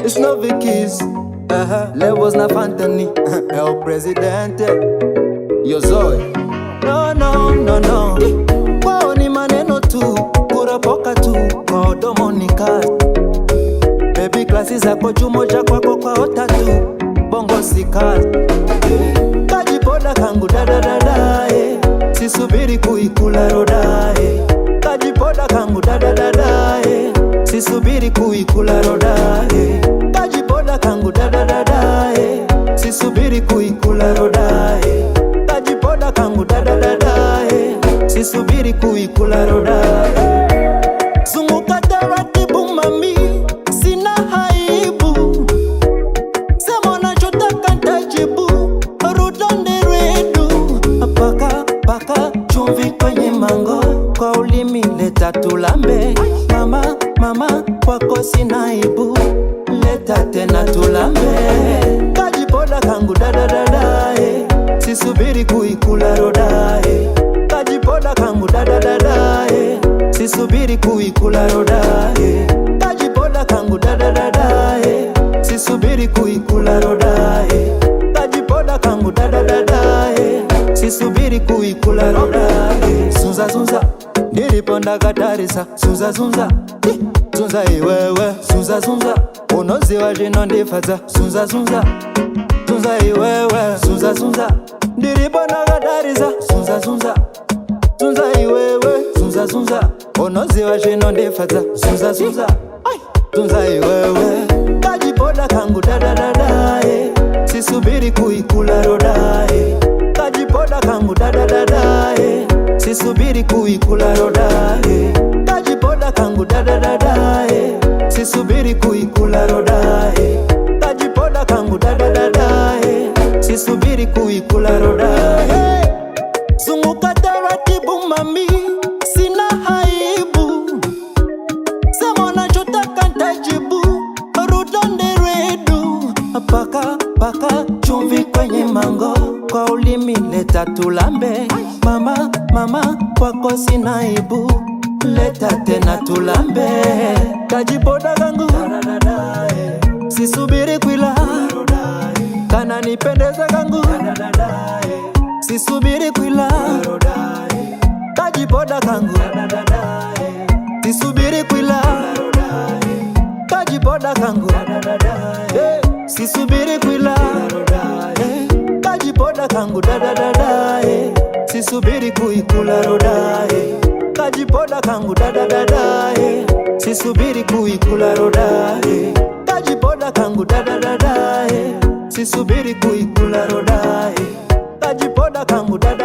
It's no Vicky's, Levels na Fantani, é o presidente, yo Zoe. No, no, no, no. Kwao ni maneno tu, kurapoka tu, kwa odomo ni kazi. Baby klasi zako juu moja kwako kwa otatu, bongo si kazi. Kajipoda kangu dadadada, sisubiri kuikula roda. Kajipoda kangu dadadada, sisubiri kuikula roda. Kajipoda kangu dadadada, sisubiri kuikula roda. Kajipoda kangu dadadada, sisubiri kuikula roda. Zunguka taratibu mami, sina haibu. Sema unachotaka nitajibu, rudonde redu. Paka chumvi kwenye mango, kwa ulimi leta tulambe. Mama kwako sina aibu, leta tena tulambe. Kajipoda kangu dadadada, sisubiri kuikula roda. Kajipoda kangu dadadada, sisubiri kuikula roda. Kajipoda kangu dadadada, sisubiri kuikula roda. Kajipoda kangu dadadada, sisubiri kuikula roda. Zunza niliponda katarisa, zunza zunza iwewe, zunza unoziwa jino ndifaza, zunza iwewe, zunza niliponda katarisa, zunza iwewe, zunza unoziwa jino ndifaza, zunza iwewe. Kajipoda kangu dadadada, sisubiri kuikula roda. Kajipoda kangu dadadada, sisubiri kuikula roda. Kajipoda kangu dadadada, sisubiri kuikula roda. Kajipoda kangu dadadada, sisubiri kuikula roda. Zunguka taratibu mami, sina haibu. Sema unachotaka nitajibu, rudonde redu. Paka chumvi kwenye mango, kwa ulimi leta tulambe. Mama kwako sina aibu, leta tena tulambe. Kajipoda kangu sisubiri kuila, kana nipendeza kangu sisubiri kuila. Kajipoda kangu sisubiri kuila. Kajipoda kangu sisubiri kuila. Kajipoda kangu dadadada, sisubiri kuikula roda. Kajipoda kangu dadadada, sisubiri kuikula roda. Kajipoda kangu dadadada, sisubiri kuikula roda. Kajipoda kangu dadadada.